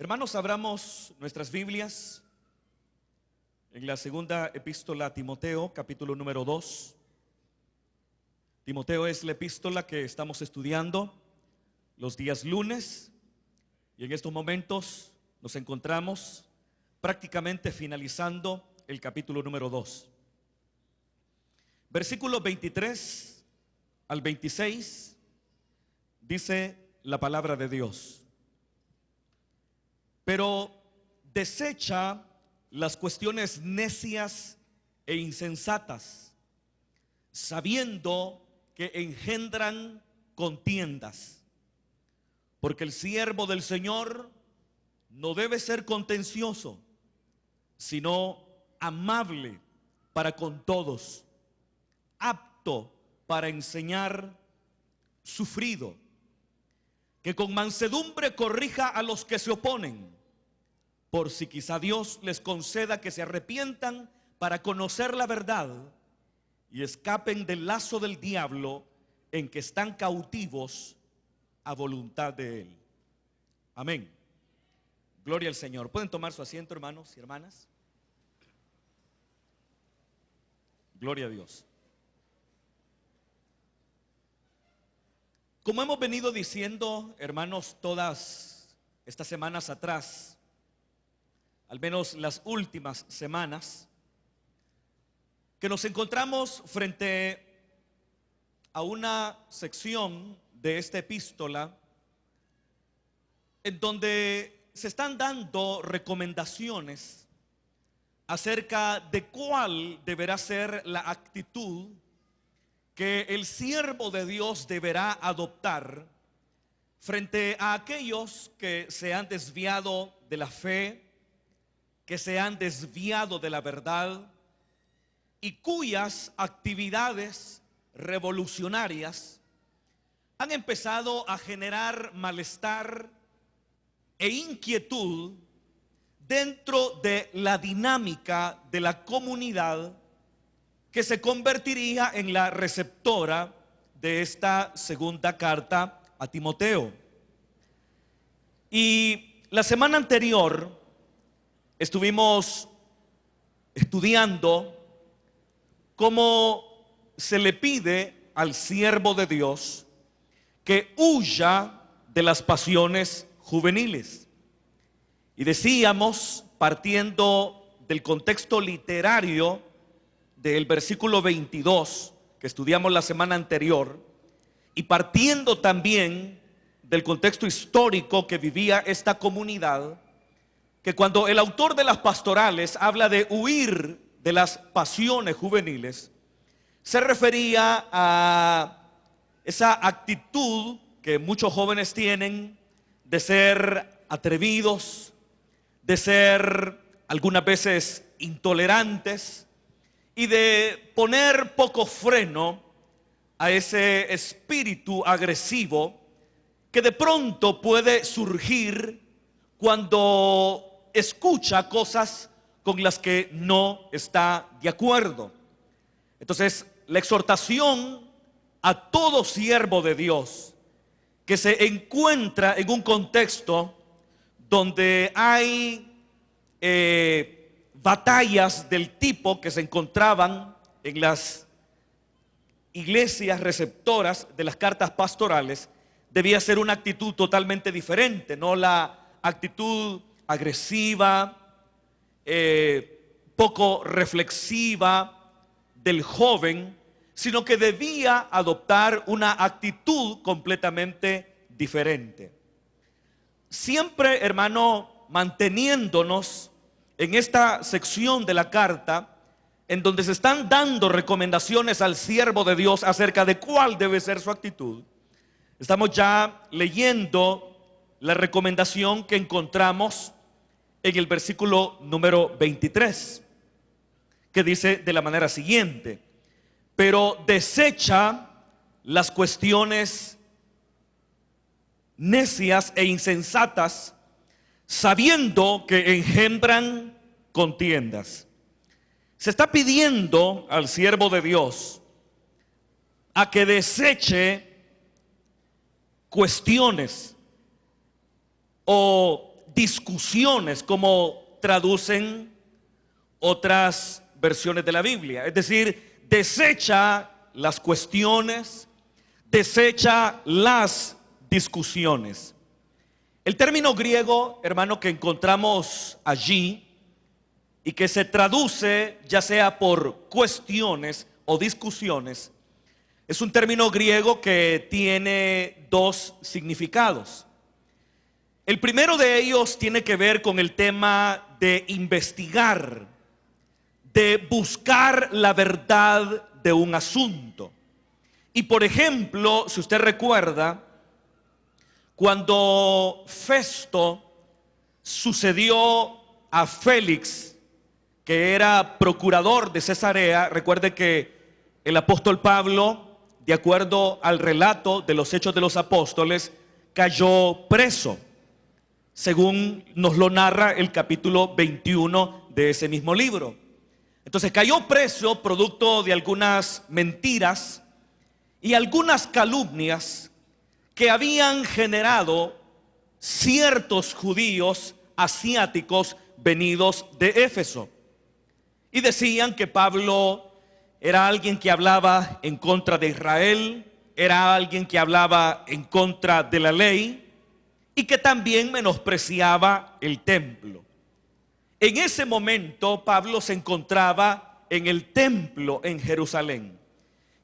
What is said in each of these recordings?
Hermanos, abramos nuestras Biblias en la segunda epístola a Timoteo, capítulo número 2. Timoteo es la epístola que estamos estudiando los días lunes, y en estos momentos nos encontramos prácticamente finalizando el capítulo número 2. Versículos 23 al 26 dice la palabra de Dios: pero desecha las cuestiones necias e insensatas, sabiendo que engendran contiendas, porque el siervo del Señor no debe ser contencioso, sino amable para con todos, apto para enseñar, sufrido, que con mansedumbre corrija a los que se oponen, por si quizá Dios les conceda que se arrepientan para conocer la verdad y escapen del lazo del diablo en que están cautivos a voluntad de Él. Amén. Gloria al Señor. ¿Pueden tomar su asiento, hermanos y hermanas? Gloria a Dios. Como hemos venido diciendo, hermanos, todas estas semanas atrás, al menos las últimas semanas, que nos encontramos frente a una sección de esta epístola en donde se están dando recomendaciones acerca de cuál deberá ser la actitud que el siervo de Dios deberá adoptar frente a aquellos que se han desviado de la fe, que se han desviado de la verdad y cuyas actividades revolucionarias han empezado a generar malestar e inquietud dentro de la dinámica de la comunidad que se convertiría en la receptora de esta segunda carta a Timoteo. Y la semana anterior estuvimos estudiando cómo se le pide al siervo de Dios que huya de las pasiones juveniles. Y decíamos, partiendo del contexto literario del versículo 22 que estudiamos la semana anterior, y partiendo también del contexto histórico que vivía esta comunidad, que cuando el autor de las pastorales habla de huir de las pasiones juveniles, se refería a esa actitud que muchos jóvenes tienen de ser atrevidos, de ser algunas veces intolerantes y de poner poco freno a ese espíritu agresivo que de pronto puede surgir cuando escucha cosas con las que no está de acuerdo. Entonces, la exhortación a todo siervo de Dios que se encuentra en un contexto donde hay batallas del tipo que se encontraban en las iglesias receptoras de las cartas pastorales, debía ser una actitud totalmente diferente, no la actitud agresiva, poco reflexiva del joven, sino que debía adoptar una actitud completamente diferente. Siempre, hermano, manteniéndonos en esta sección de la carta en donde se están dando recomendaciones al siervo de Dios acerca de cuál debe ser su actitud. Estamos ya leyendo la recomendación que encontramos en el versículo número 23, que dice de la manera siguiente: pero desecha las cuestiones necias e insensatas, sabiendo que engendran contiendas. Se está pidiendo al siervo de Dios a que deseche cuestiones o discusiones, como traducen otras versiones de la Biblia. Es decir, desecha las cuestiones, desecha las discusiones. El término griego, hermano, que encontramos allí y que se traduce ya sea por cuestiones o discusiones, es un término griego que tiene dos significados. El primero de ellos tiene que ver con el tema de investigar, de buscar la verdad de un asunto. Y por ejemplo, si usted recuerda, cuando Festo sucedió a Félix, que era procurador de Cesarea, recuerde que el apóstol Pablo, de acuerdo al relato de los Hechos de los Apóstoles, cayó preso, según nos lo narra el capítulo 21 de ese mismo libro. Entonces cayó preso producto de algunas mentiras y algunas calumnias que habían generado ciertos judíos asiáticos venidos de Éfeso. Y decían que Pablo era alguien que hablaba en contra de Israel, era alguien que hablaba en contra de la ley y que también menospreciaba el templo. En ese momento Pablo se encontraba en el templo en Jerusalén.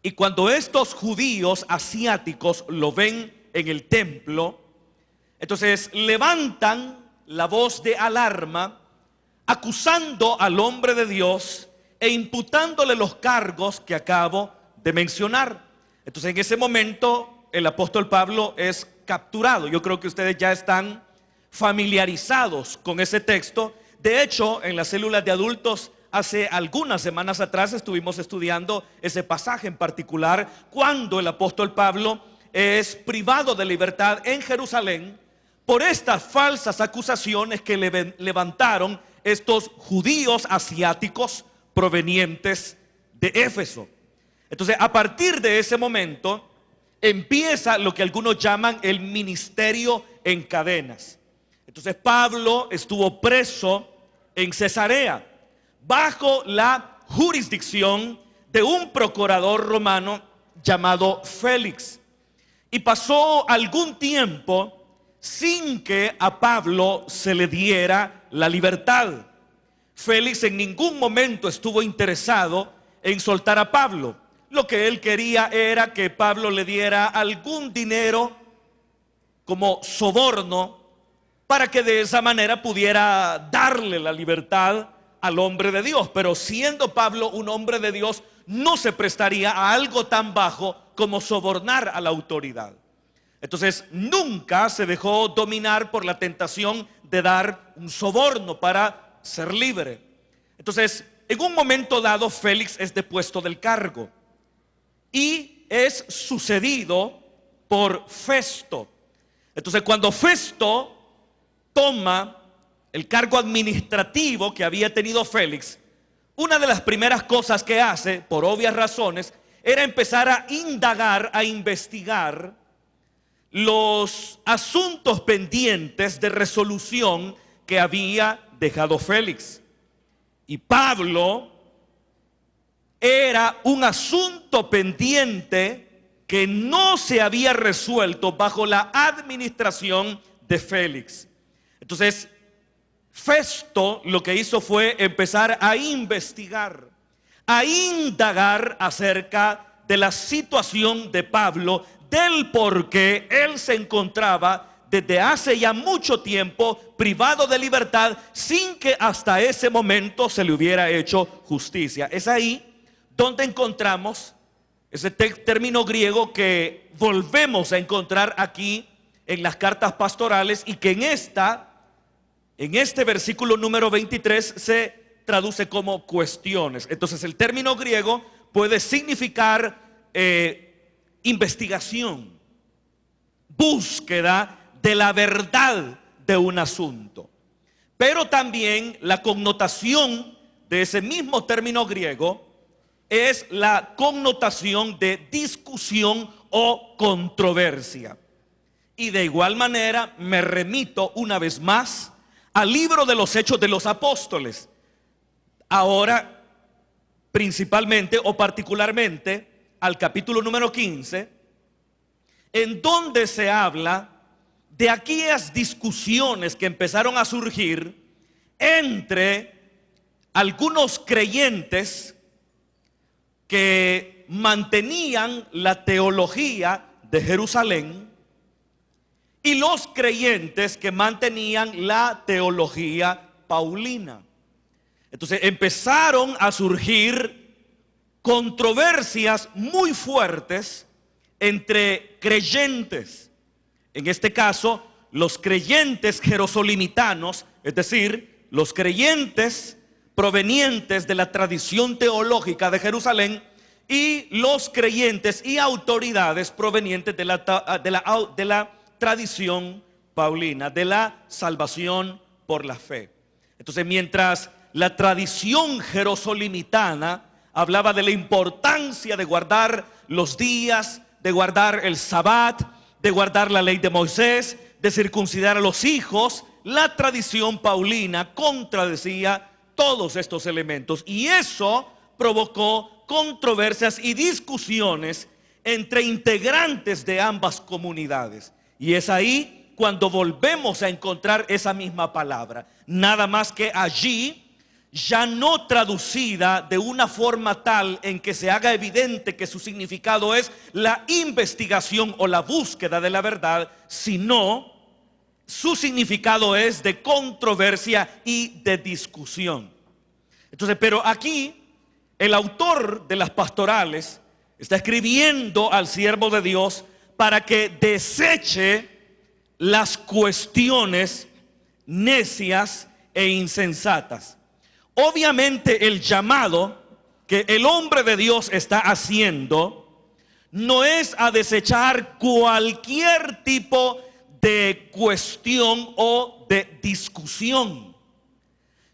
Y cuando estos judíos asiáticos lo ven en el templo, entonces levantan la voz de alarma, acusando al hombre de Dios e imputándole los cargos que acabo de mencionar. Entonces en ese momento el apóstol Pablo es capturado. Yo creo que ustedes ya están familiarizados con ese texto. De hecho, en las células de adultos hace algunas semanas atrás estuvimos estudiando ese pasaje en particular, cuando el apóstol Pablo es privado de libertad en Jerusalén por estas falsas acusaciones que le levantaron estos judíos asiáticos provenientes de Éfeso. Entonces, a partir de ese momento empieza lo que algunos llaman el ministerio en cadenas. Entonces Pablo estuvo preso en Cesarea bajo la jurisdicción de un procurador romano llamado Félix, y pasó algún tiempo sin que a Pablo se le diera la libertad. Félix en ningún momento estuvo interesado en soltar a Pablo. Lo que él quería era que Pablo le diera algún dinero como soborno para que de esa manera pudiera darle la libertad al hombre de Dios. Pero siendo Pablo un hombre de Dios, no se prestaría a algo tan bajo como sobornar a la autoridad. Entonces nunca se dejó dominar por la tentación de dar un soborno para ser libre. Entonces en un momento dado Félix es depuesto del cargo y es sucedido por Festo. Entonces cuando Festo toma el cargo administrativo que había tenido Félix, una de las primeras cosas que hace, por obvias razones, era empezar a indagar, a investigar los asuntos pendientes de resolución que había dejado Félix. Y Pablo era un asunto pendiente que no se había resuelto bajo la administración de Félix. Entonces Festo lo que hizo fue empezar a investigar, a indagar acerca de la situación de Pablo, del por qué él se encontraba desde hace ya mucho tiempo privado de libertad sin que hasta ese momento se le hubiera hecho justicia. Es ahí donde encontramos ese término griego que volvemos a encontrar aquí en las cartas pastorales y que en este versículo número 23 se traduce como cuestiones. Entonces el término griego puede significar investigación, búsqueda de la verdad de un asunto. Pero también la connotación de ese mismo término griego es la connotación de discusión o controversia. Y de igual manera me remito una vez más al libro de los Hechos de los Apóstoles. Ahora, principalmente o particularmente, al capítulo número 15, en donde se habla de aquellas discusiones que empezaron a surgir entre algunos creyentes que mantenían la teología de Jerusalén y los creyentes que mantenían la teología paulina. Entonces empezaron a surgir controversias muy fuertes entre creyentes. En este caso, los creyentes jerosolimitanos, es decir, los creyentes provenientes de la tradición teológica de Jerusalén, y los creyentes y autoridades provenientes de la tradición paulina, de la salvación por la fe. Entonces, mientras la tradición jerosolimitana hablaba de la importancia de guardar los días, de guardar el Sabbat, de guardar la ley de Moisés, de circuncidar a los hijos, la tradición paulina contradecía todos estos elementos, y eso provocó controversias y discusiones entre integrantes de ambas comunidades. Y es ahí cuando volvemos a encontrar esa misma palabra, nada más que allí ya no traducida de una forma tal en que se haga evidente que su significado es la investigación o la búsqueda de la verdad, sino su significado es de controversia y de discusión. Entonces, pero aquí el autor de las pastorales está escribiendo al siervo de Dios para que deseche las cuestiones necias e insensatas. Obviamente el llamado que el hombre de Dios está haciendo no es a desechar cualquier tipo de cuestión o de discusión,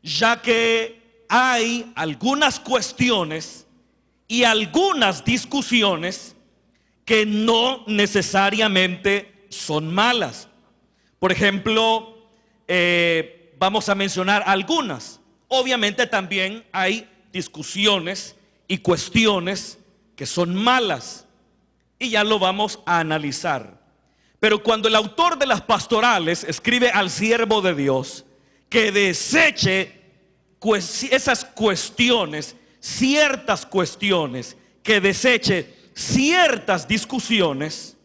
ya que hay algunas cuestiones y algunas discusiones que no necesariamente son malas. Por ejemplo, vamos a mencionar algunas. Obviamente también hay discusiones y cuestiones que son malas, y ya lo vamos a analizar. Pero cuando el autor de las pastorales escribe al siervo de Dios que deseche esas cuestiones, ciertas cuestiones, que deseche ciertas discusiones,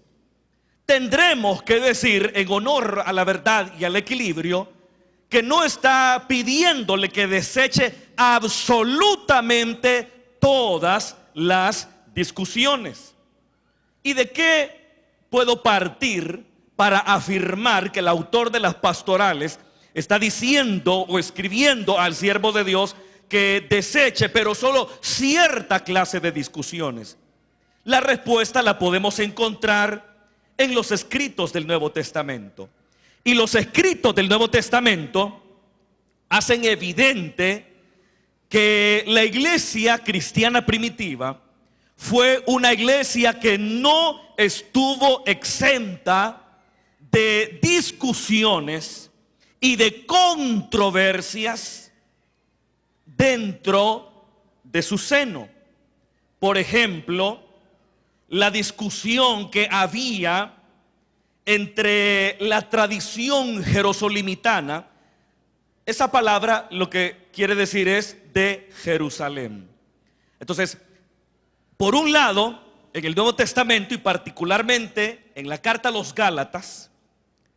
tendremos que decir, en honor a la verdad y al equilibrio, que no está pidiéndole que deseche absolutamente todas las discusiones. ¿Y de qué puedo partir para afirmar que el autor de las pastorales está diciendo o escribiendo al siervo de Dios que deseche, pero solo cierta clase de discusiones? La respuesta la podemos encontrar en los escritos del Nuevo Testamento. Y los escritos del Nuevo Testamento hacen evidente que la iglesia cristiana primitiva fue una iglesia que no estuvo exenta de discusiones y de controversias dentro de su seno. Por ejemplo, la discusión que había entre la tradición jerosolimitana. Esa palabra lo que quiere decir es de Jerusalén. Entonces, por un lado, en el Nuevo Testamento y particularmente en la carta a los Gálatas,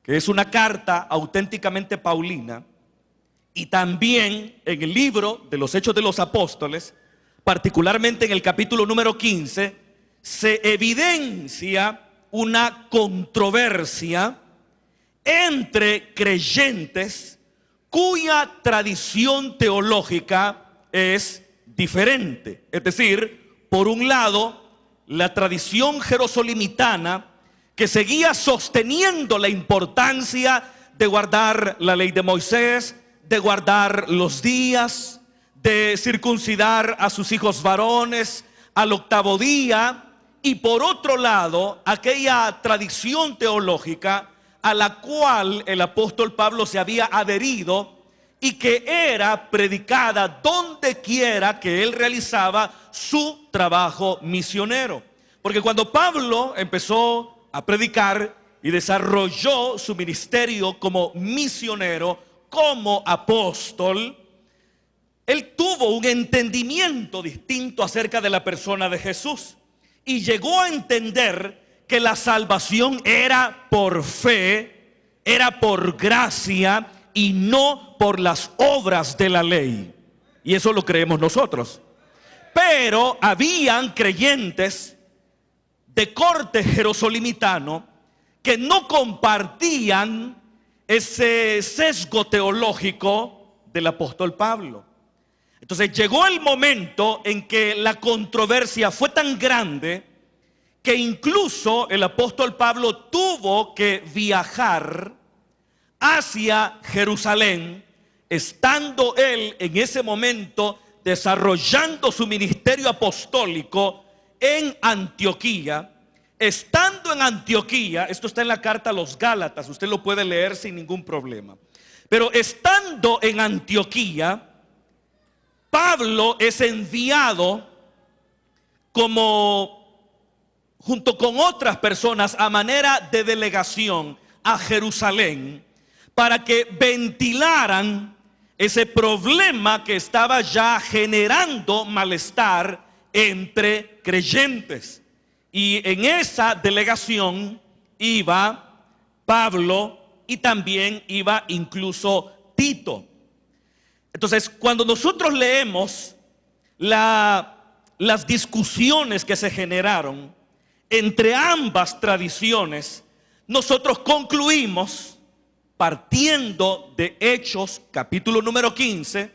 que es una carta auténticamente paulina, y también en el libro de los Hechos de los Apóstoles, particularmente en el capítulo número 15, se evidencia una controversia entre creyentes cuya tradición teológica es diferente. Es decir, por un lado, la tradición jerosolimitana, que seguía sosteniendo la importancia de guardar la ley de Moisés, de guardar los días, de circuncidar a sus hijos varones al octavo día. Y por otro lado, aquella tradición teológica a la cual el apóstol Pablo se había adherido y que era predicada donde quiera que él realizaba su trabajo misionero. Porque cuando Pablo empezó a predicar y desarrolló su ministerio como misionero, como apóstol, él tuvo un entendimiento distinto acerca de la persona de Jesús y llegó a entender que la salvación era por fe, era por gracia y no por las obras de la ley. Y eso lo creemos nosotros. Pero habían creyentes de corte jerosolimitano que no compartían ese sesgo teológico del apóstol Pablo. Entonces llegó el momento en que la controversia fue tan grande que incluso el apóstol Pablo tuvo que viajar hacia Jerusalén, estando él en ese momento desarrollando su ministerio apostólico en Antioquía. Estando en Antioquía, esto está en la carta a los Gálatas, usted lo puede leer sin ningún problema. Pero estando en Antioquía, Pablo es enviado junto con otras personas a manera de delegación a Jerusalén para que ventilaran ese problema que estaba ya generando malestar entre creyentes. Y en esa delegación iba Pablo y también iba incluso Tito. Entonces, cuando nosotros leemos las discusiones que se generaron entre ambas tradiciones, nosotros concluimos, partiendo de Hechos, capítulo número 15,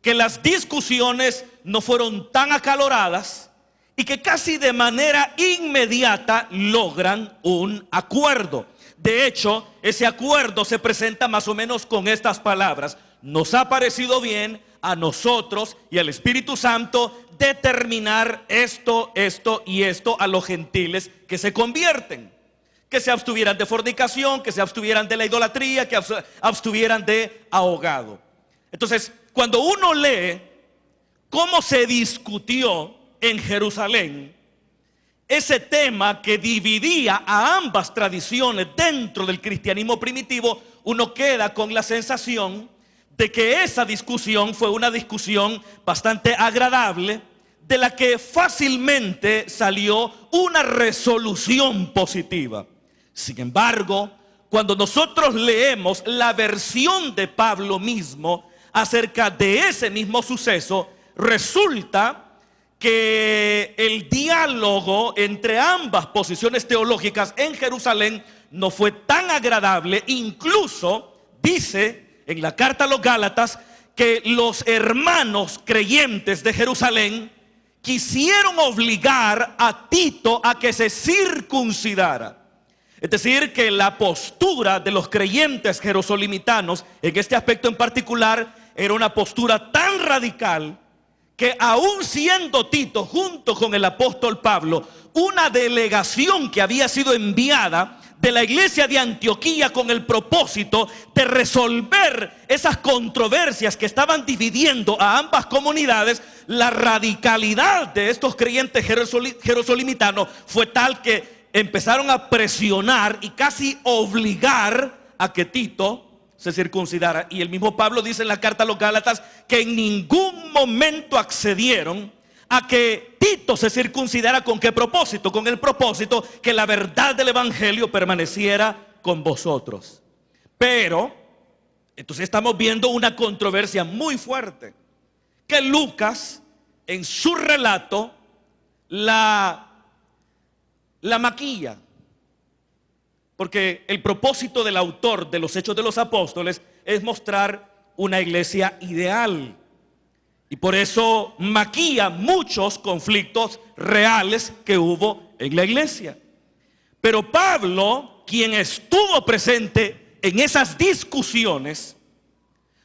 que las discusiones no fueron tan acaloradas y que casi de manera inmediata logran un acuerdo. De hecho, ese acuerdo se presenta más o menos con estas palabras: nos ha parecido bien a nosotros y al Espíritu Santo determinar esto, esto y esto a los gentiles que se convierten, que se abstuvieran de fornicación, que se abstuvieran de la idolatría, que abstuvieran de ahogado. Entonces, cuando uno lee cómo se discutió en Jerusalén ese tema que dividía a ambas tradiciones dentro del cristianismo primitivo, uno queda con la sensación de que esa discusión fue una discusión bastante agradable, de la que fácilmente salió una resolución positiva. Sin embargo, cuando nosotros leemos la versión de Pablo mismo acerca de ese mismo suceso, resulta que el diálogo entre ambas posiciones teológicas en Jerusalén no fue tan agradable. Incluso dice en la carta a los Gálatas que los hermanos creyentes de Jerusalén quisieron obligar a Tito a que se circuncidara. Es decir, que la postura de los creyentes jerosolimitanos en este aspecto en particular era una postura tan radical que, aún siendo Tito junto con el apóstol Pablo una delegación que había sido enviada de la iglesia de Antioquía con el propósito de resolver esas controversias que estaban dividiendo a ambas comunidades, la radicalidad de estos creyentes jerosolimitanos fue tal que empezaron a presionar y casi obligar a que Tito se circuncidara. Y el mismo Pablo dice en la carta a los Gálatas que en ningún momento accedieron a que Tito se circuncidara. ¿Con qué propósito? Con el propósito que la verdad del evangelio permaneciera con vosotros. Pero entonces estamos viendo una controversia muy fuerte que Lucas en su relato la maquilla, porque el propósito del autor de los Hechos de los Apóstoles es mostrar una iglesia ideal, y por eso maquilla muchos conflictos reales que hubo en la iglesia. Pero Pablo, quien estuvo presente en esas discusiones,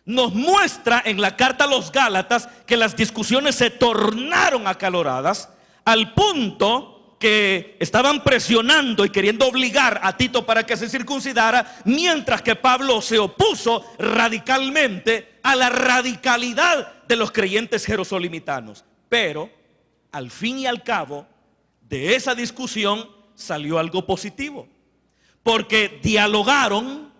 nos muestra en la carta a los Gálatas que las discusiones se tornaron acaloradas al punto que estaban presionando y queriendo obligar a Tito para que se circuncidara, mientras que Pablo se opuso radicalmente a la radicalidad de los creyentes jerosolimitanos. Pero al fin y al cabo de esa discusión salió algo positivo, porque dialogaron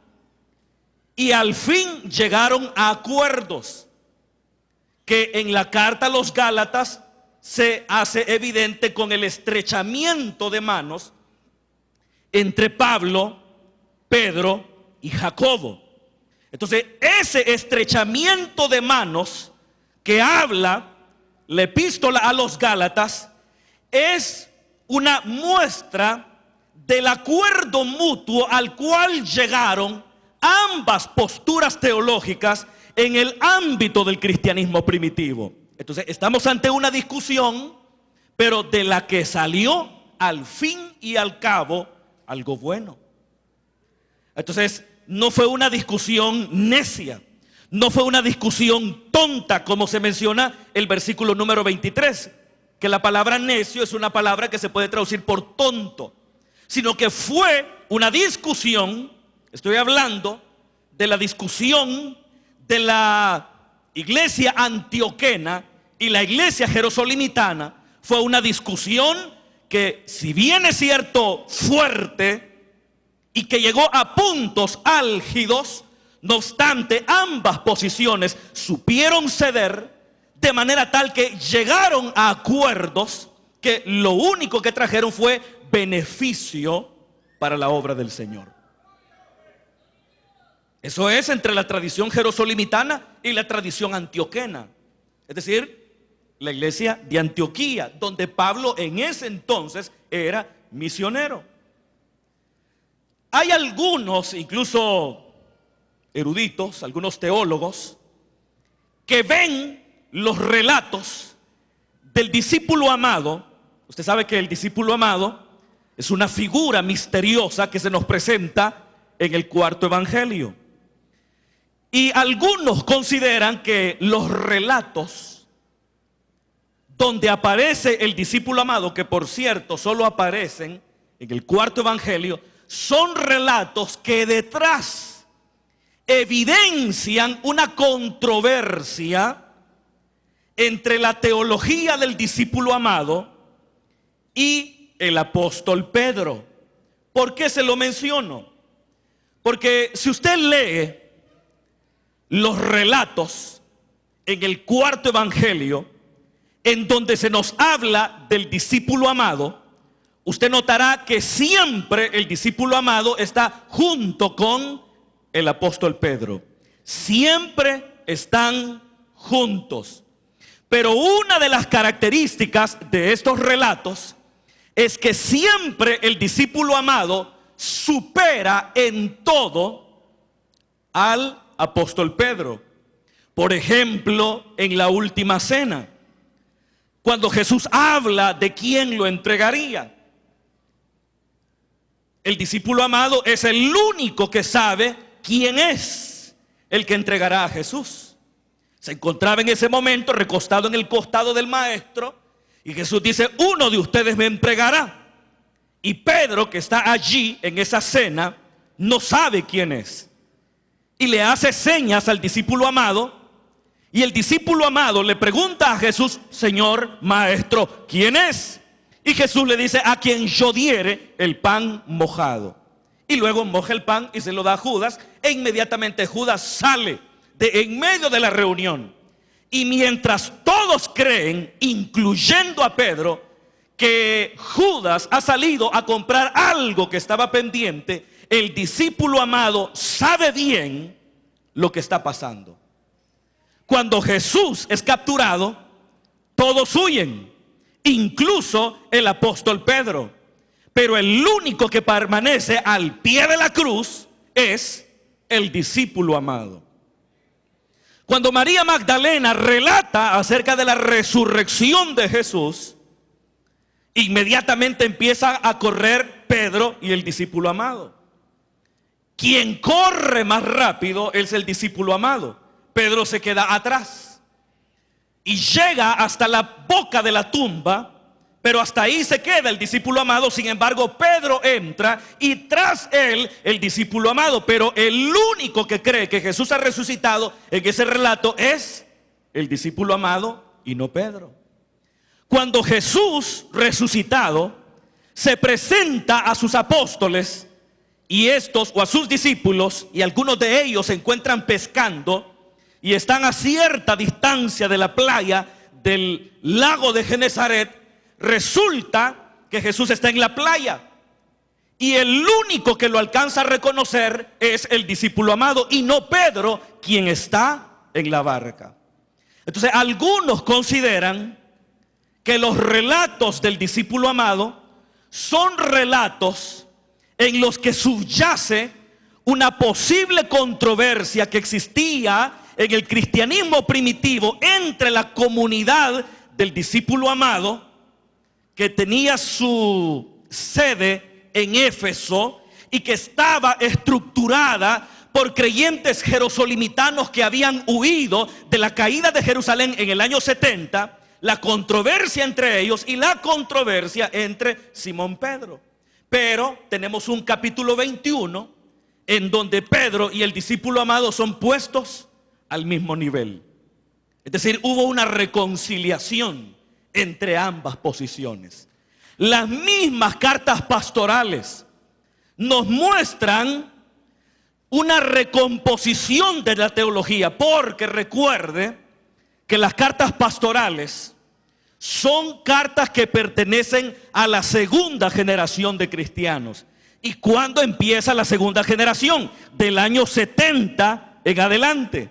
y al fin llegaron a acuerdos que en la carta a los Gálatas se hace evidente con el estrechamiento de manos entre Pablo, Pedro y Jacobo. Entonces, ese estrechamiento de manos que habla la epístola a los Gálatas es una muestra del acuerdo mutuo al cual llegaron ambas posturas teológicas en el ámbito del cristianismo primitivo. Entonces estamos ante una discusión, pero de la que salió al fin y al cabo algo bueno. Entonces no fue una discusión necia, no fue una discusión tonta, como se menciona el versículo número 23, que la palabra necio es una palabra que se puede traducir por tonto, sino que fue una discusión. Estoy hablando de la discusión de la iglesia antioquena y la iglesia jerosolimitana. Fue una discusión que, si bien es cierto, fuerte y que llegó a puntos álgidos, no obstante, ambas posiciones supieron ceder de manera tal que llegaron a acuerdos que lo único que trajeron fue beneficio para la obra del Señor. Eso es entre la tradición jerosolimitana y la tradición antioquena, es decir, la iglesia de Antioquía, donde Pablo en ese entonces era misionero. Hay algunos, incluso eruditos, algunos teólogos, que ven los relatos del discípulo amado. Usted sabe que el discípulo amado es una figura misteriosa que se nos presenta en el cuarto evangelio. Y algunos consideran que los relatos donde aparece el discípulo amado, que por cierto solo aparecen en el cuarto evangelio, son relatos que detrás evidencian una controversia entre la teología del discípulo amado y el apóstol Pedro. ¿Por qué se lo menciono? Porque si usted lee los relatos en el cuarto evangelio, en donde se nos habla del discípulo amado, usted notará que siempre el discípulo amado está junto con el apóstol Pedro. Siempre están juntos. Pero una de las características de estos relatos es que siempre el discípulo amado supera en todo al apóstol Pedro. Por ejemplo, en la última cena, cuando Jesús habla de quién lo entregaría, el discípulo amado es el único que sabe quién es el que entregará a Jesús. Se encontraba en ese momento recostado en el costado del maestro y Jesús dice: uno de ustedes me entregará. Y Pedro, que está allí en esa cena, no sabe quién es y le hace señas al discípulo amado. Y el discípulo amado le pregunta a Jesús: Señor, maestro, ¿quién es? Y Jesús le dice: a quien yo diere el pan mojado. Y luego moja el pan y se lo da a Judas, e inmediatamente Judas sale de en medio de la reunión. Y mientras todos creen, incluyendo a Pedro, que Judas ha salido a comprar algo que estaba pendiente, el discípulo amado sabe bien lo que está pasando. Cuando Jesús es capturado, todos huyen, incluso el apóstol Pedro. Pero el único que permanece al pie de la cruz es el discípulo amado. Cuando María Magdalena relata acerca de la resurrección de Jesús, inmediatamente empieza a correr Pedro y el discípulo amado. Quien corre más rápido es el discípulo amado. Pedro se queda atrás y llega hasta la boca de la tumba Pero hasta ahí se queda el discípulo amado. Sin embargo, Pedro entra y tras él el discípulo amado. Pero el único que cree que Jesús ha resucitado en ese relato es el discípulo amado y no Pedro. Cuando Jesús resucitado se presenta a sus apóstoles y estos, o a sus discípulos, y algunos de ellos se encuentran pescando y están a cierta distancia de la playa del lago de Genesaret, resulta que Jesús está en la playa y el único que lo alcanza a reconocer es el discípulo amado y no Pedro, quien está en la barca. Entonces algunos consideran que los relatos del discípulo amado son relatos en los que subyace una posible controversia que existía en el cristianismo primitivo entre la comunidad del discípulo amado, que tenía su sede en Éfeso y que estaba estructurada por creyentes jerosolimitanos que habían huido de la caída de Jerusalén en el año 70, la controversia entre ellos y la controversia entre Simón Pedro. Pero tenemos un capítulo 21 en donde Pedro y el discípulo amado son puestos al mismo nivel. Es decir, hubo una reconciliación entre ambas posiciones. Las mismas cartas pastorales nos muestran una recomposición de la teología, porque recuerde que las cartas pastorales son cartas que pertenecen a la segunda generación de cristianos. ¿Y cuándo empieza la segunda generación? Del año 70 en adelante.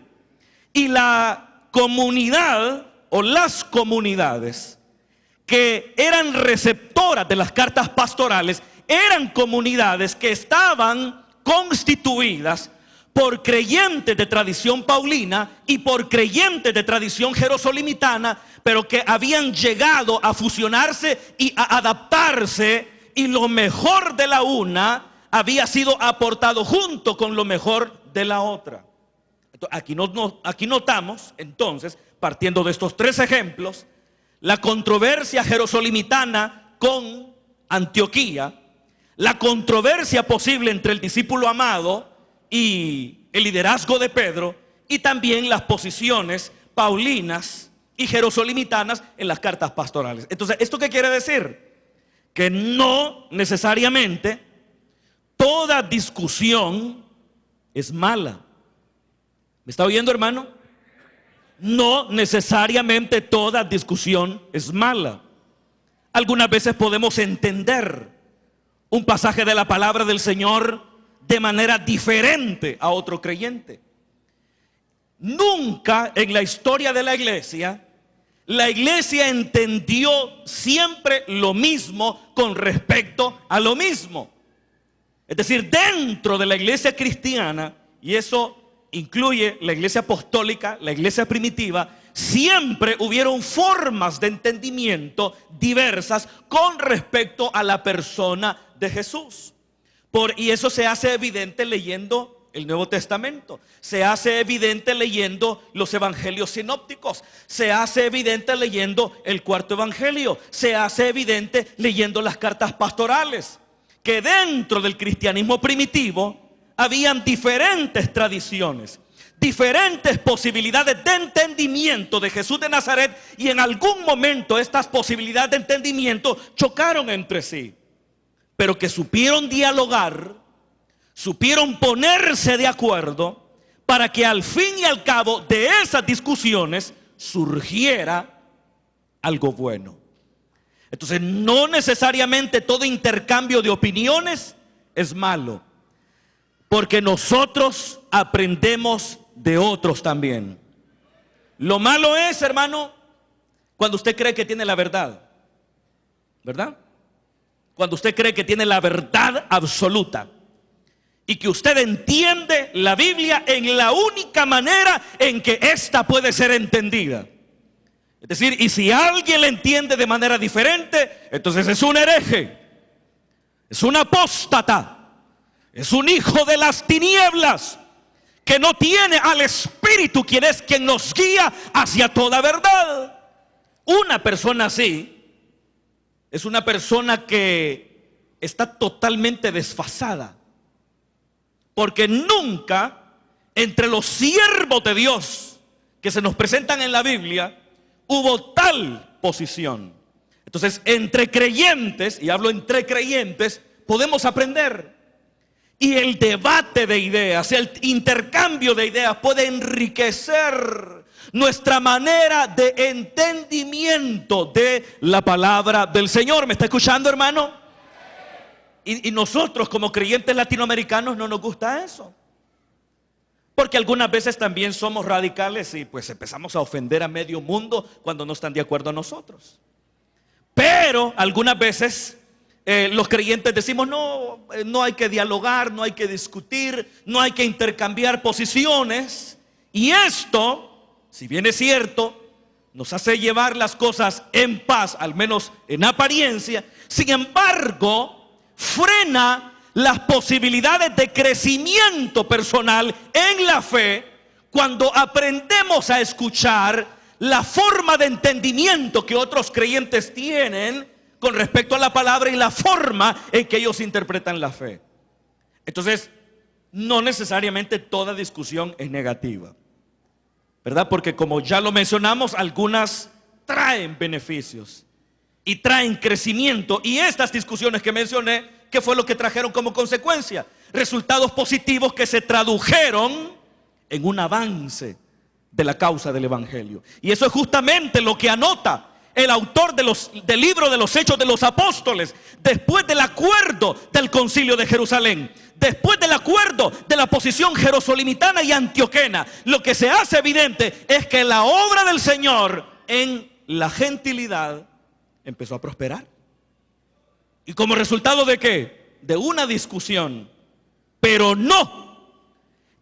Y la comunidad o las comunidades que eran receptoras de las cartas pastorales eran comunidades que estaban constituidas por creyentes de tradición paulina y por creyentes de tradición jerosolimitana, pero que habían llegado a fusionarse y a adaptarse, y lo mejor de la una había sido aportado junto con lo mejor de la otra. Aquí notamos entonces, partiendo de estos tres ejemplos, la controversia jerosolimitana con Antioquía, la controversia posible entre el discípulo amado y el liderazgo de Pedro, y también las posiciones paulinas y jerosolimitanas en las cartas pastorales. Entonces, ¿esto qué quiere decir? Que no necesariamente toda discusión es mala. ¿Me está oyendo, hermano? No necesariamente toda discusión es mala. Algunas veces podemos entender un pasaje de la palabra del Señor de manera diferente a otro creyente. Nunca en la historia de la iglesia entendió siempre lo mismo con respecto a lo mismo. Es decir, dentro de la iglesia cristiana, y eso incluye la iglesia apostólica, la iglesia primitiva, siempre hubieron formas de entendimiento diversas con respecto a la persona de Jesús. Y eso se hace evidente leyendo el Nuevo Testamento, se hace evidente leyendo los evangelios sinópticos, se hace evidente leyendo el cuarto evangelio, se hace evidente leyendo las cartas pastorales, que dentro del cristianismo primitivo habían diferentes tradiciones, diferentes posibilidades de entendimiento de Jesús de Nazaret, y en algún momento estas posibilidades de entendimiento chocaron entre sí, pero que supieron dialogar, supieron ponerse de acuerdo para que al fin y al cabo de esas discusiones surgiera algo bueno. Entonces, no necesariamente todo intercambio de opiniones es malo, porque nosotros aprendemos de otros también. Lo malo es, hermano, cuando usted cree que tiene la verdad, ¿verdad? Cuando usted cree que tiene la verdad absoluta y que usted entiende la Biblia en la única manera en que ésta puede ser entendida. Es decir, y si alguien la entiende de manera diferente, entonces es un hereje, es un apóstata, es un hijo de las tinieblas, que no tiene al Espíritu, quien es quien nos guía hacia toda verdad. Una persona así es una persona que está totalmente desfasada, porque nunca entre los siervos de Dios que se nos presentan en la Biblia hubo tal posición. Entonces, entre creyentes, y hablo entre creyentes, podemos aprender. Y el debate de ideas, el intercambio de ideas puede enriquecer nuestra manera de entendimiento de la palabra del Señor. ¿Me está escuchando, hermano? Y nosotros como creyentes latinoamericanos no nos gusta eso, porque algunas veces también somos radicales y pues empezamos a ofender a medio mundo cuando no están de acuerdo a nosotros. Pero algunas veces los creyentes decimos no hay que dialogar, no hay que discutir, no hay que intercambiar posiciones. Y esto, si bien es cierto, nos hace llevar las cosas en paz, al menos en apariencia. Sin embargo, frena las posibilidades de crecimiento personal en la fe cuando aprendemos a escuchar la forma de entendimiento que otros creyentes tienen con respecto a la palabra y la forma en que ellos interpretan la fe. Entonces, no necesariamente toda discusión es negativa, ¿verdad? Porque como ya lo mencionamos, algunas traen beneficios y traen crecimiento. Y estas discusiones que mencioné, ¿qué fue lo que trajeron como consecuencia? Resultados positivos que se tradujeron en un avance de la causa del Evangelio. Y eso es justamente lo que anota el autor del libro de los Hechos de los Apóstoles, después del acuerdo del Concilio de Jerusalén, después del acuerdo de la posición jerosolimitana y antioquena. Lo que se hace evidente es que la obra del Señor en la gentilidad empezó a prosperar. ¿Y como resultado de qué? De una discusión, pero no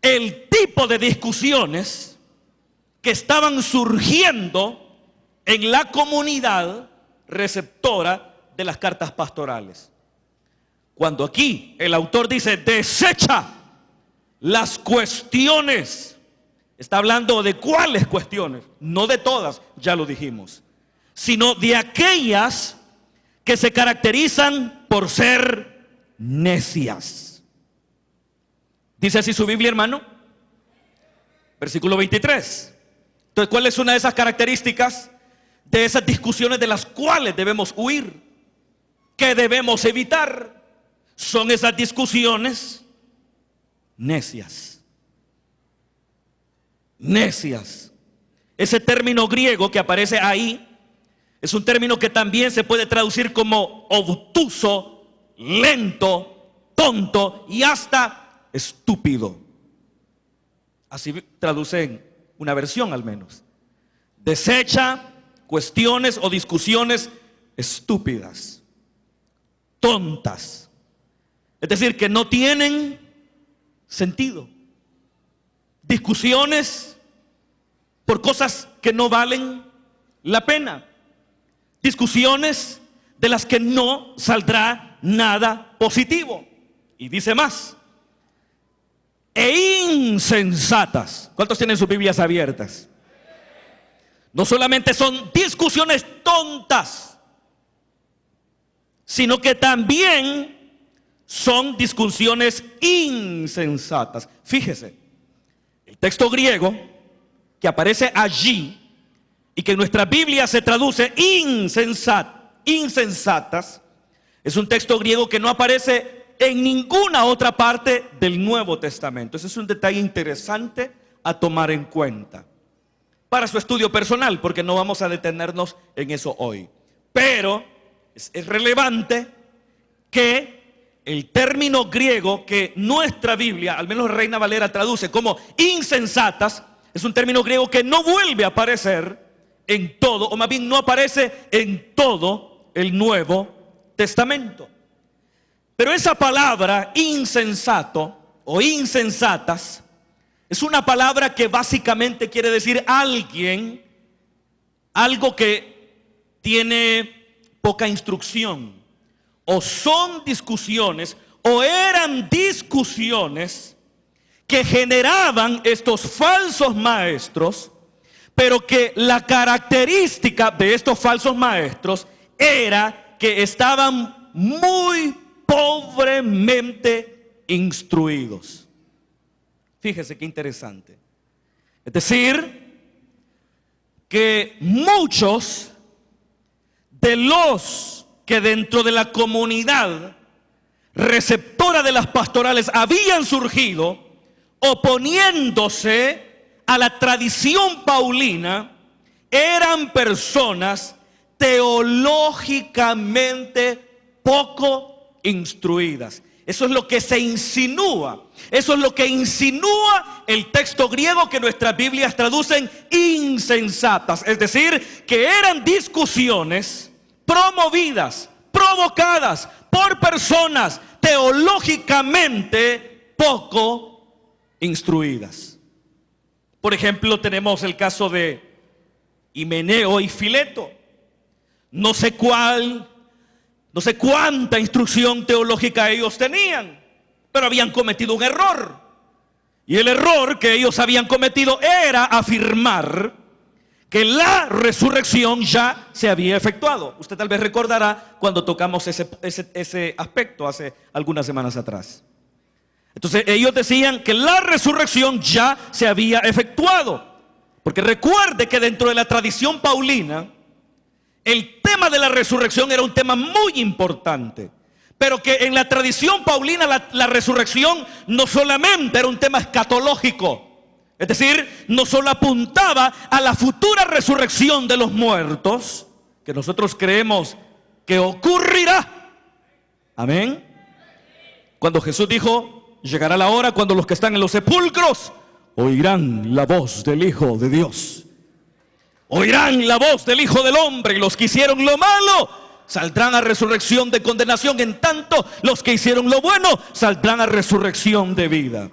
el tipo de discusiones que estaban surgiendo en la comunidad receptora de las cartas pastorales. Cuando aquí el autor dice desecha las cuestiones, está hablando de cuáles cuestiones, no de todas, ya lo dijimos, sino de aquellas que se caracterizan por ser necias. Dice así su Biblia, hermano, versículo 23. Entonces, ¿cuál es una de esas características de esas discusiones de las cuales debemos huir? ¿Qué debemos evitar? Son esas discusiones necias. Necias. Ese término griego que aparece ahí es un término que también se puede traducir como obtuso, lento, tonto y hasta estúpido. Así traducen una versión al menos. Desecha cuestiones o discusiones estúpidas, tontas. Es decir, que no tienen sentido. Discusiones por cosas que no valen la pena. Discusiones de las que no saldrá nada positivo. Y dice más: e insensatas. ¿Cuántos tienen sus Biblias abiertas? No solamente son discusiones tontas, sino que también son discusiones insensatas. Fíjese, el texto griego que aparece allí y que en nuestra Biblia se traduce insensatas, es un texto griego que no aparece en ninguna otra parte del Nuevo Testamento. Ese es un detalle interesante a tomar en cuenta para su estudio personal, porque no vamos a detenernos en eso hoy. Pero es relevante que el término griego que nuestra Biblia, al menos Reina Valera, traduce como insensatas, es un término griego que no vuelve a aparecer en todo, o más bien no aparece en todo el Nuevo Testamento. Pero esa palabra insensato o insensatas es una palabra que básicamente quiere decir alguien, algo que tiene poca instrucción, o son discusiones, o eran discusiones que generaban estos falsos maestros, pero que la característica de estos falsos maestros era que estaban muy pobremente instruidos. Fíjese qué interesante. Es decir, que muchos de los que dentro de la comunidad receptora de las pastorales habían surgido oponiéndose a la tradición paulina, eran personas teológicamente poco instruidas. Eso es lo que se insinúa. Eso es lo que insinúa el texto griego que nuestras Biblias traducen insensatas. Es decir, que eran discusiones promovidas, provocadas por personas teológicamente poco instruidas. Por ejemplo, tenemos el caso de Himeneo y Fileto. No sé cuánta instrucción teológica ellos tenían, pero habían cometido un error. Y el error que ellos habían cometido era afirmar que la resurrección ya se había efectuado. Usted tal vez recordará cuando tocamos ese aspecto hace algunas semanas atrás. Entonces ellos decían que la resurrección ya se había efectuado. Porque recuerde que dentro de la tradición paulina, el tema de la resurrección era un tema muy importante. Pero que en la tradición paulina la resurrección no solamente era un tema escatológico. Es decir, no solo apuntaba a la futura resurrección de los muertos, que nosotros creemos que ocurrirá. Amén. Cuando Jesús dijo, llegará la hora cuando los que están en los sepulcros oirán la voz del Hijo de Dios. Oirán la voz del Hijo del Hombre, y los que hicieron lo malo saldrán a resurrección de condenación, en tanto los que hicieron lo bueno saldrán a resurrección de vida.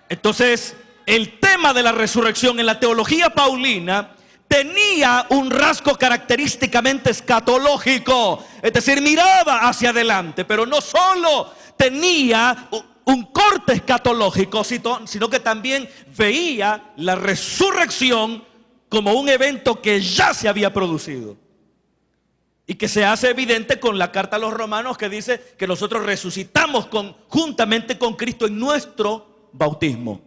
Entonces, el tema de la resurrección en la teología paulina tenía un rasgo característicamente escatológico, es decir, miraba hacia adelante, pero no solo tenía un corte escatológico, sino que también veía la resurrección como un evento que ya se había producido y que se hace evidente con la carta a los romanos, que dice que nosotros resucitamos juntamente con Cristo en nuestro bautismo.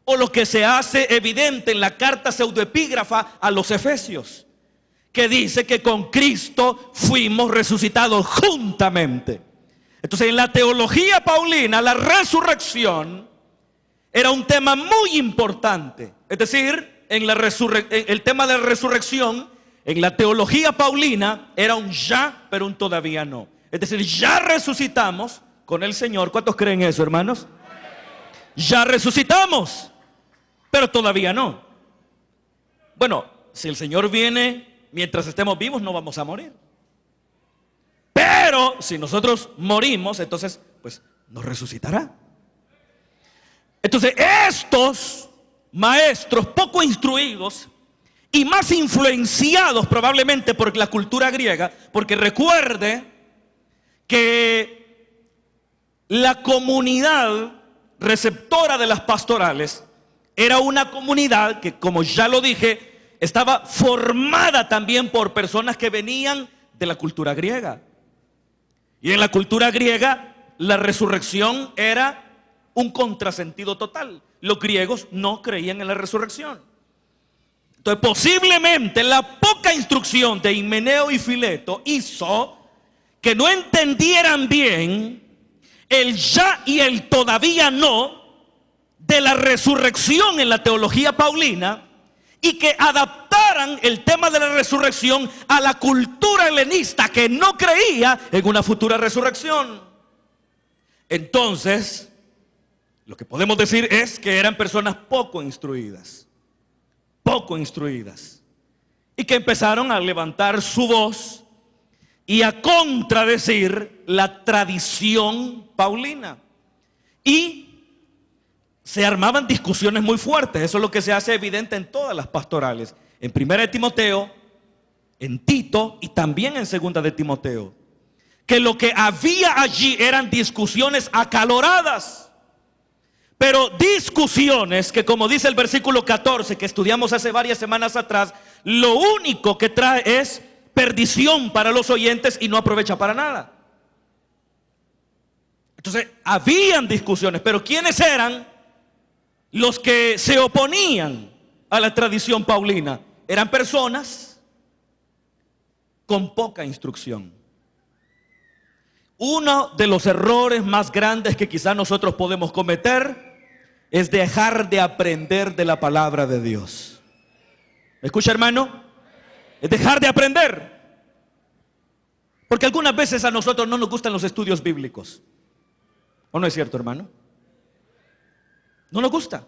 O lo que se hace evidente en la carta pseudoepígrafa a los Efesios, que dice que con Cristo fuimos resucitados juntamente. Entonces, en la teología paulina, la resurrección era un tema muy importante. Es decir, el tema de la resurrección en la teología paulina era un ya, pero un todavía no. Es decir, ya resucitamos con el Señor. ¿Cuántos creen eso, hermanos? Ya resucitamos, pero todavía no. Bueno, si el Señor viene mientras estemos vivos, no vamos a morir. Pero si nosotros morimos, entonces pues nos resucitará. Entonces estos maestros poco instruidos y más influenciados probablemente por la cultura griega, porque recuerde que la comunidad receptora de las pastorales era una comunidad que, como ya lo dije, estaba formada también por personas que venían de la cultura griega. Y en la cultura griega la resurrección era un contrasentido total. Los griegos no creían en la resurrección. Entonces, posiblemente la poca instrucción de Himeneo y Fileto hizo que no entendieran bien el ya y el todavía no de la resurrección en la teología paulina, y que adaptaran el tema de la resurrección a la cultura helenista que no creía en una futura resurrección. Entonces, lo que podemos decir es que eran personas poco instruidas, y que empezaron a levantar su voz y a contradecir la tradición paulina. Y se armaban discusiones muy fuertes. Eso es lo que se hace evidente en todas las pastorales. En 1 Timoteo, en Tito y también en 2 de Timoteo. Que lo que había allí eran discusiones acaloradas. Pero discusiones que, como dice el versículo 14 que estudiamos hace varias semanas atrás, lo único que trae es perdición para los oyentes y no aprovecha para nada. Entonces, habían discusiones, pero ¿quiénes eran los que se oponían a la tradición paulina? Eran personas con poca instrucción. Uno de los errores más grandes que quizás nosotros podemos cometer es dejar de aprender de la palabra de Dios. ¿Me escucha, hermano? Es dejar de aprender. Porque algunas veces a nosotros no nos gustan los estudios bíblicos. ¿O no es cierto, hermano? No nos gusta.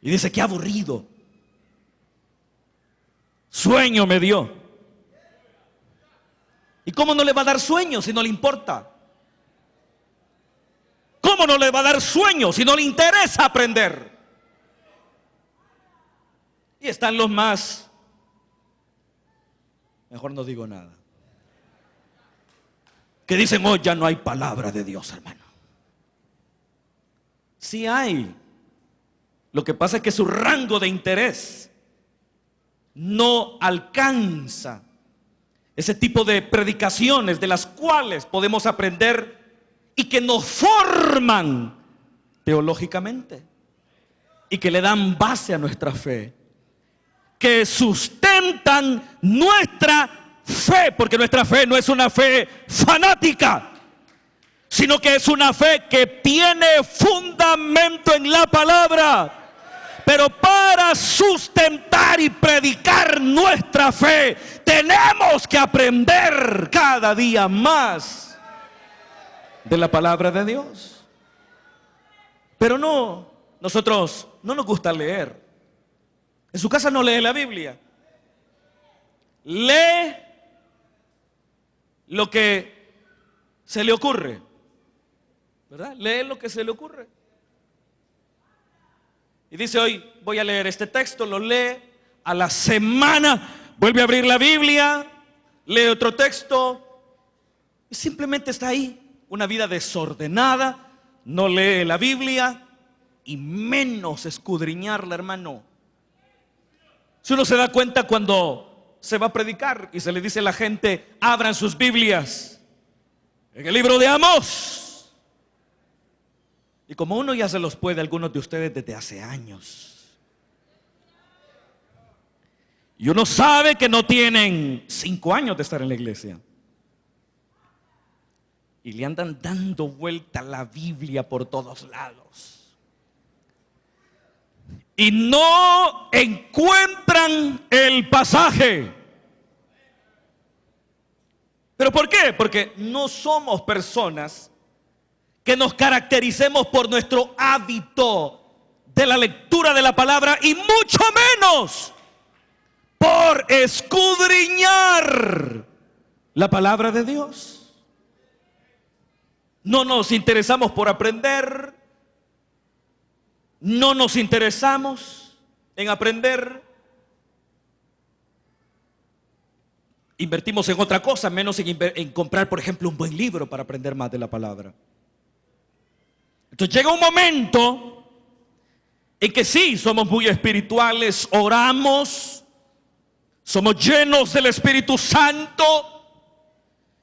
Y dice, qué aburrido. Sueño me dio. ¿Y cómo no le va a dar sueño si no le importa? ¿Cómo no le va a dar sueño si no le interesa aprender? Y están los más, mejor no digo nada, que dicen, oh, ya no hay palabra de Dios, hermano. Sí hay. Lo que pasa es que su rango de interés no alcanza ese tipo de predicaciones de las cuales podemos aprender y que nos forman teológicamente y que le dan base a nuestra fe, que sustentan nuestra fe, porque nuestra fe no es una fe fanática, sino que es una fe que tiene fundamento en la palabra. Pero para sustentar y predicar nuestra fe, tenemos que aprender cada día más de la palabra de Dios. Pero nosotros no nos gusta leer. En su casa no lee la Biblia. Lee lo que se le ocurre, ¿verdad? Lee lo que se le ocurre. Y dice, hoy voy a leer este texto, lo lee. A la semana vuelve a abrir la Biblia, lee otro texto y simplemente está ahí. Una vida desordenada, no lee la Biblia y menos escudriñarla, hermano. Si uno se da cuenta cuando se va a predicar y se le dice a la gente, abran sus Biblias en el libro de Amós. Y como uno ya se los puede, algunos de ustedes desde hace años, y uno sabe que no tienen 5 años de estar en la iglesia, y le andan dando vuelta a la Biblia por todos lados, y no encuentran el pasaje. ¿Pero por qué? Porque no somos personas que nos caractericemos por nuestro hábito de la lectura de la palabra y mucho menos por escudriñar la palabra de Dios. No nos interesamos por aprender, no nos interesamos en aprender, invertimos en otra cosa, menos en comprar, por ejemplo, un buen libro para aprender más de la palabra. Entonces llega un momento en que sí, somos muy espirituales, oramos, somos llenos del Espíritu Santo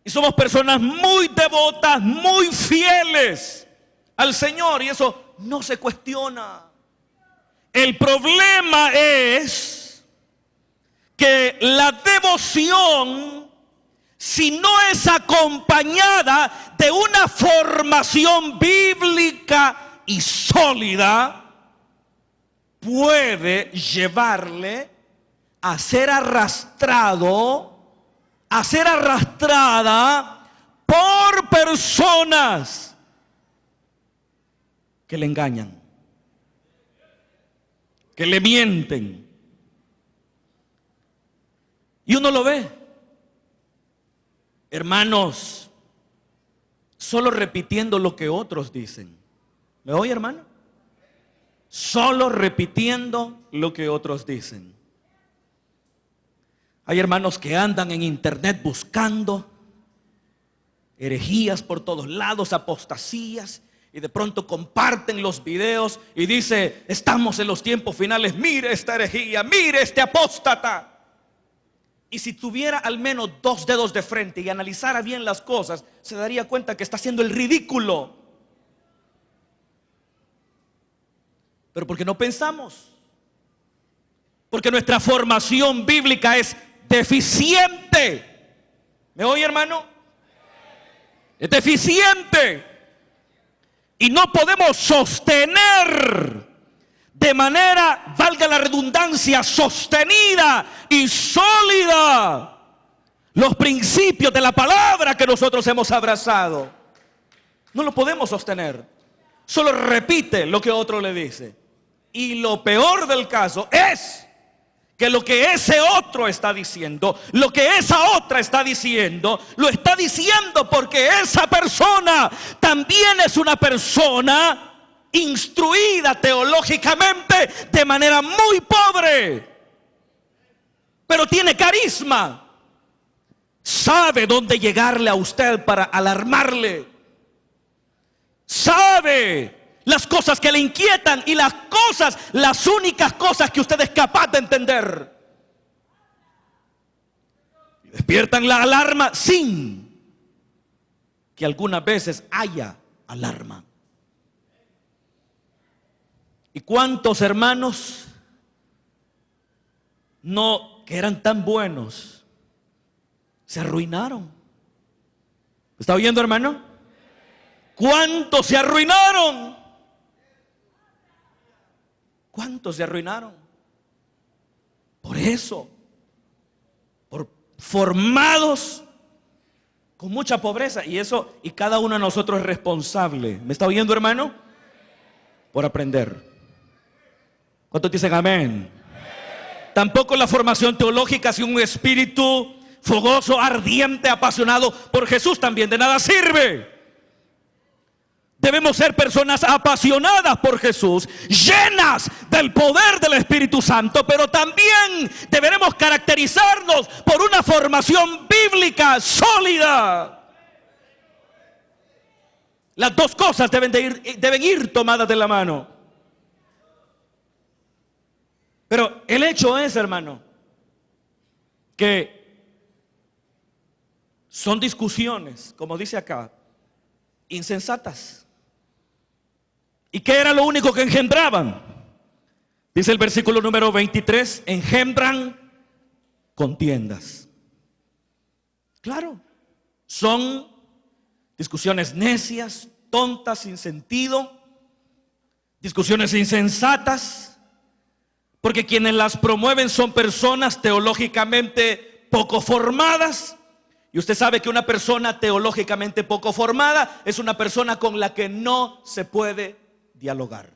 y somos personas muy devotas, muy fieles al Señor, y eso no se cuestiona. El problema es que la devoción, si no es acompañada de una formación bíblica y sólida, puede llevarle a ser arrastrado, a ser arrastrada por personas que le engañan, que le mienten. Y uno lo ve. Hermanos, solo repitiendo lo que otros dicen. ¿Me oye, hermano? Solo repitiendo lo que otros dicen. Hay hermanos que andan en internet buscando herejías por todos lados, apostasías, y de pronto comparten los videos y dice, estamos en los tiempos finales, mire esta herejía, mire este apóstata. Y si tuviera al menos 2 dedos de frente y analizara bien las cosas, se daría cuenta que está haciendo el ridículo. Pero porque no pensamos, porque nuestra formación bíblica es deficiente. ¿Me oye, hermano? Es deficiente. Y no podemos sostener de manera, valga la redundancia, sostenida y sólida los principios de la palabra que nosotros hemos abrazado. No lo podemos sostener. Solo repite lo que otro le dice. Y lo peor del caso es que lo que ese otro está diciendo, lo que esa otra está diciendo, lo está diciendo porque esa persona también es una persona instruida teológicamente de manera muy pobre, pero tiene carisma. Sabe dónde llegarle a usted para alarmarle. Sabe las cosas que le inquietan y las únicas cosas que usted es capaz de entender. Y despiertan la alarma sin que algunas veces haya alarma. ¿Y cuántos hermanos que eran tan buenos se arruinaron? ¿Está oyendo, hermano? ¿Cuántos se arruinaron? ¿Cuántos se arruinaron? Por eso, por formados con mucha pobreza. Y cada uno de nosotros es responsable. ¿Me está oyendo, hermano? Por aprender. ¿Cuántos dicen amén? Tampoco la formación teológica, si un espíritu fogoso, ardiente, apasionado por Jesús, también de nada sirve. Debemos ser personas apasionadas por Jesús, llenas del poder del Espíritu Santo, pero también deberemos caracterizarnos por una formación bíblica sólida. Las dos cosas deben ir tomadas de la mano. Pero el hecho es, hermano, que son discusiones, como dice acá, insensatas. ¿Y qué era lo único que engendraban? Dice el versículo número 23, engendran contiendas. Claro, son discusiones necias, tontas, sin sentido, discusiones insensatas. Porque quienes las promueven son personas teológicamente poco formadas. Y usted sabe que una persona teológicamente poco formada es una persona con la que no se puede dialogar.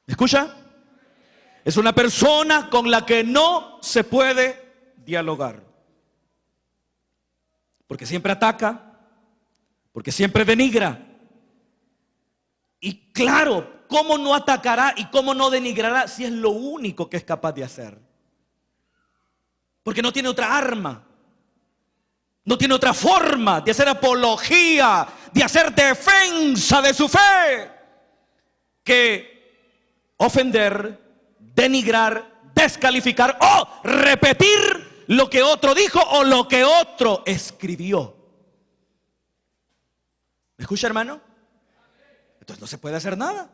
¿Me escucha? Es una persona con la que no se puede dialogar. Porque siempre ataca, porque siempre denigra. Y claro, ¿cómo no atacará y cómo no denigrará si es lo único que es capaz de hacer? Porque no tiene otra arma, no tiene otra forma de hacer apología, de hacer defensa de su fe, que ofender, denigrar, descalificar o repetir lo que otro dijo o lo que otro escribió. ¿Me escucha, hermano? Entonces no se puede hacer nada.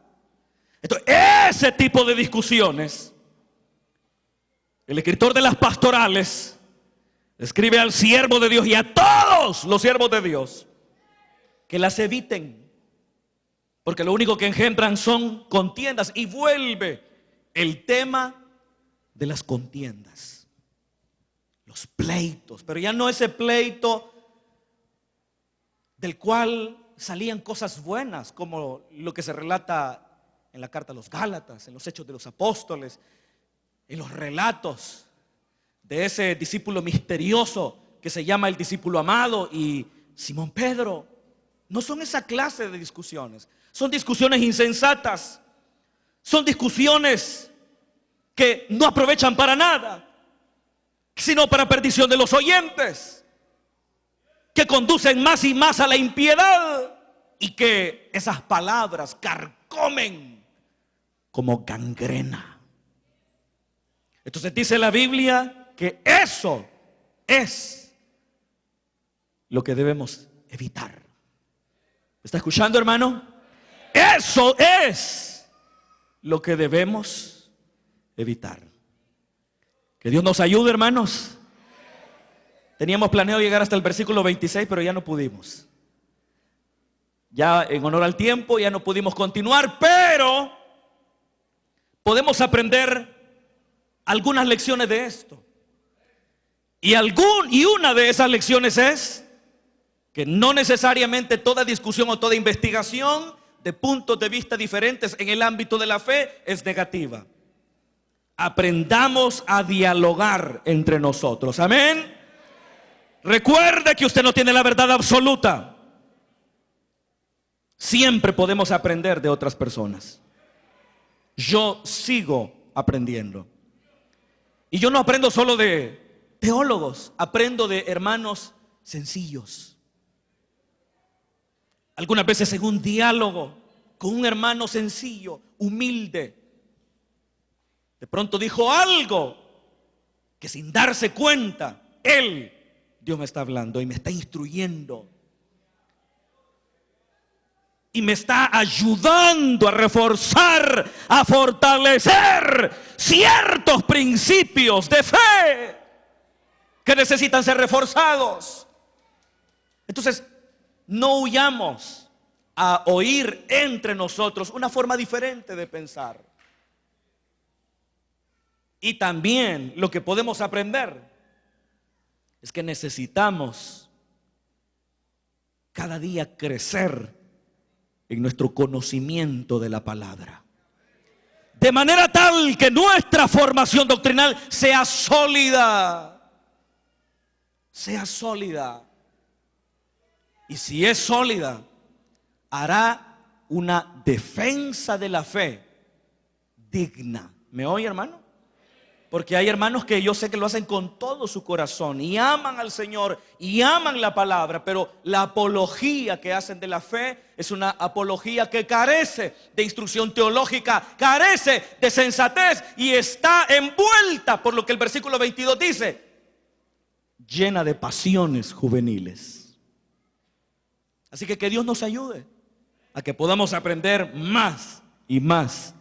Entonces, ese tipo de discusiones, el escritor de las pastorales escribe al siervo de Dios y a todos los siervos de Dios que las eviten, porque lo único que engendran son contiendas. Y vuelve el tema de las contiendas, los pleitos, pero ya no ese pleito del cual salían cosas buenas, como lo que se relata en la carta a los Gálatas, en los Hechos de los Apóstoles, en los relatos de ese discípulo misterioso que se llama el discípulo amado y Simón Pedro. No son esa clase de discusiones, son discusiones insensatas, son discusiones que no aprovechan para nada, sino para perdición de los oyentes, que conducen más y más a la impiedad y que esas palabras carcomen como gangrena. Entonces dice la Biblia que eso es lo que debemos evitar. ¿Me está escuchando, hermano? Eso es lo que debemos evitar. Que Dios nos ayude, hermanos. Teníamos planeado llegar hasta el versículo 26, pero ya no pudimos. Ya en honor al tiempo ya no pudimos continuar, pero podemos aprender algunas lecciones de esto. Y una de esas lecciones es que no necesariamente toda discusión o toda investigación de puntos de vista diferentes en el ámbito de la fe es negativa. Aprendamos a dialogar entre nosotros. Amén. Recuerde que usted no tiene la verdad absoluta. Siempre podemos aprender de otras personas. Yo sigo aprendiendo. Y yo no aprendo solo de teólogos, aprendo de hermanos sencillos. Algunas veces en un diálogo con un hermano sencillo, humilde, de pronto dijo algo que sin darse cuenta, Dios me está hablando y me está instruyendo. Y me está ayudando a reforzar, a fortalecer ciertos principios de fe que necesitan ser reforzados. Entonces, no huyamos a oír entre nosotros una forma diferente de pensar. Y también lo que podemos aprender es que necesitamos cada día crecer en nuestro conocimiento de la palabra, de manera tal que nuestra formación doctrinal sea sólida. Sea sólida. Y si es sólida, hará una defensa de la fe digna. ¿Me oye, hermano? Porque hay hermanos que yo sé que lo hacen con todo su corazón y aman al Señor y aman la palabra, pero la apología que hacen de la fe es una apología que carece de instrucción teológica, carece de sensatez y está envuelta por lo que el versículo 22 dice, llena de pasiones juveniles. Así que Dios nos ayude a que podamos aprender más y más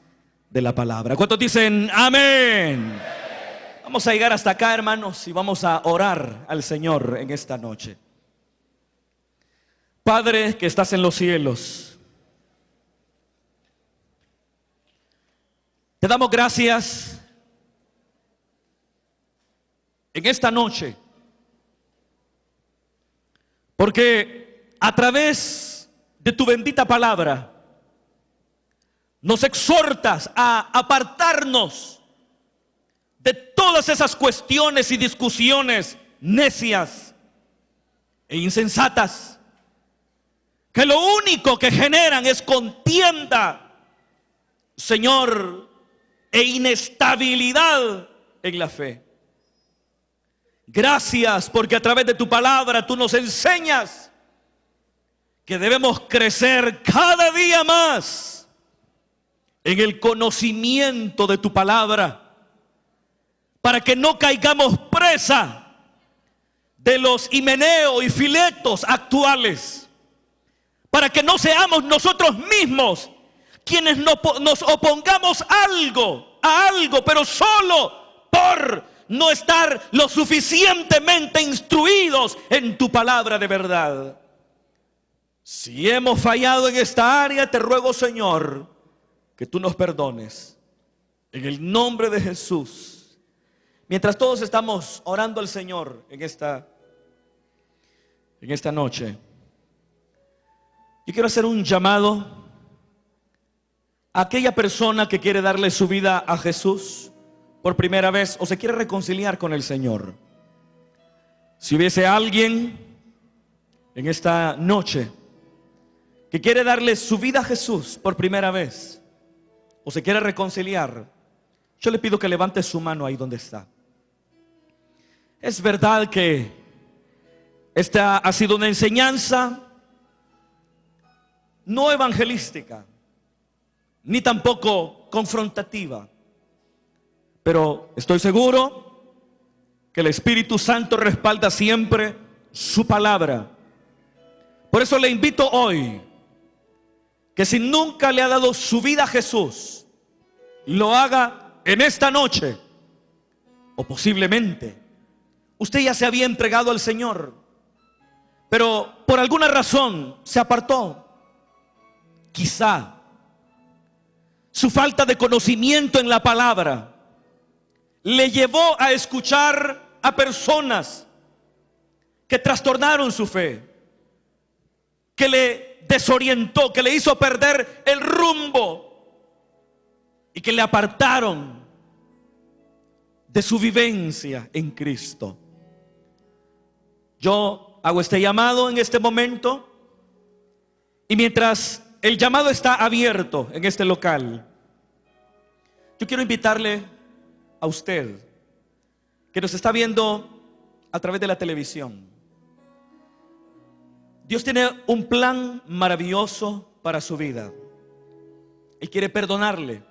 de la palabra. ¿Cuántos dicen amén? Vamos a llegar hasta acá, hermanos, y vamos a orar al Señor en esta noche. Padre que estás en los cielos, te damos gracias en esta noche, porque a través de tu bendita palabra nos exhortas a apartarnos de todas esas cuestiones y discusiones necias e insensatas, que lo único que generan es contienda, Señor, e inestabilidad en la fe. Gracias porque a través de tu palabra tú nos enseñas que debemos crecer cada día más en el conocimiento de tu palabra, para que no caigamos presa de los Himeneo y Filetos actuales, para que no seamos nosotros mismos quienes nos opongamos a algo, pero solo por no estar lo suficientemente instruidos en tu palabra de verdad. Si hemos fallado en esta área, te ruego, Señor, que tú nos perdones en el nombre de Jesús. Mientras todos estamos orando al Señor en esta noche, yo quiero hacer un llamado a aquella persona que quiere darle su vida a Jesús por primera vez o se quiere reconciliar con el Señor. Si hubiese alguien en esta noche que quiere darle su vida a Jesús por primera vez o se quiere reconciliar, yo le pido que levante su mano ahí donde está. Es verdad que esta ha sido una enseñanza no evangelística, ni tampoco confrontativa, pero estoy seguro que el Espíritu Santo respalda siempre su palabra. Por eso le invito hoy que si nunca le ha dado su vida a Jesús, lo haga en esta noche. O posiblemente usted ya se había entregado al Señor, pero por alguna razón se apartó. Quizá su falta de conocimiento en la palabra le llevó a escuchar a personas que trastornaron su fe, que le desorientó, que le hizo perder el rumbo y que le apartaron de su vivencia en Cristo. Yo hago este llamado en este momento, y mientras el llamado está abierto en este local, yo quiero invitarle a usted que nos está viendo a través de la televisión. Dios tiene un plan maravilloso para su vida. Él quiere perdonarle.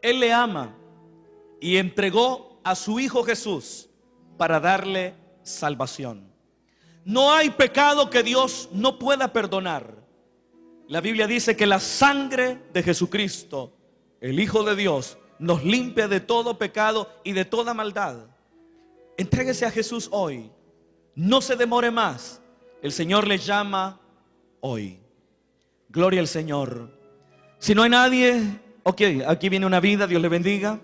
Él le ama y entregó a su Hijo Jesús para darle salvación. No hay pecado que Dios no pueda perdonar. La Biblia dice que la sangre de Jesucristo, el Hijo de Dios, nos limpia de todo pecado y de toda maldad. Entréguese a Jesús hoy. No se demore más. El Señor le llama hoy. Gloria al Señor. Si no hay nadie, ok, aquí viene una vida, Dios le bendiga.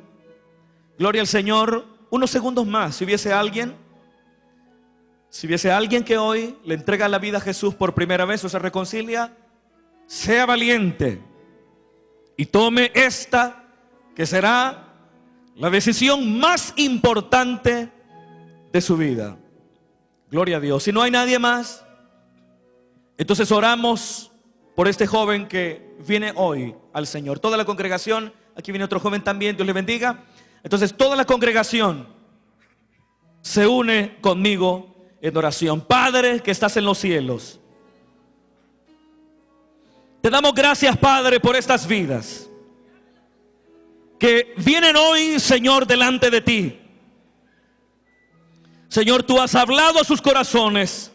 Gloria al Señor. Unos segundos más, si hubiese alguien que hoy le entrega la vida a Jesús por primera vez o se reconcilia, sea valiente y tome esta que será la decisión más importante de su vida. Gloria a Dios. Si no hay nadie más, entonces oramos por este joven que viene hoy al Señor. Toda la congregación, aquí viene otro joven también, Dios le bendiga. Entonces toda la congregación se une conmigo en oración. Padre que estás en los cielos, te damos gracias, Padre, por estas vidas que vienen hoy, Señor, delante de ti. Señor, tú has hablado a sus corazones.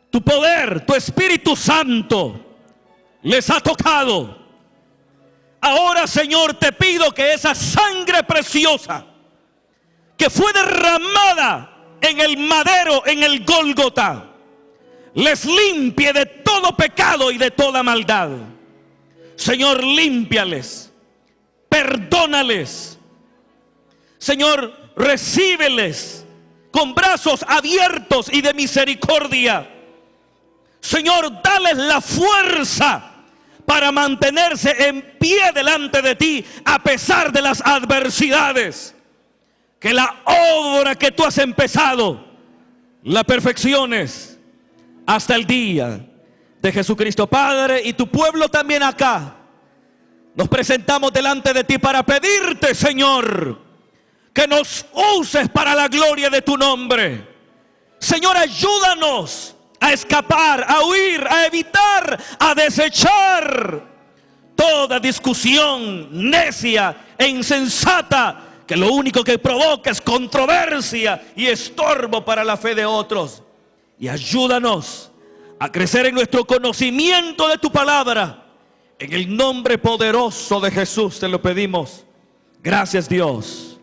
Tu poder, tu Espíritu Santo les ha tocado. Ahora, Señor, te pido que esa sangre preciosa que fue derramada en el madero, en el Gólgota, les limpie de todo pecado y de toda maldad. Señor, límpiales, perdónales. Señor, recíbeles con brazos abiertos y de misericordia. Señor, dales la fuerza para mantenerse en pie delante de ti a pesar de las adversidades. Que la obra que tú has empezado la perfecciones hasta el día de Jesucristo. Padre, y tu pueblo también acá, nos presentamos delante de ti para pedirte, Señor, que nos uses para la gloria de tu nombre. Señor, ayúdanos a escapar, a huir, a evitar, a desechar toda discusión necia e insensata, que lo único que provoca es controversia y estorbo para la fe de otros. Y ayúdanos a crecer en nuestro conocimiento de tu palabra. En el nombre poderoso de Jesús te lo pedimos. Gracias, Dios.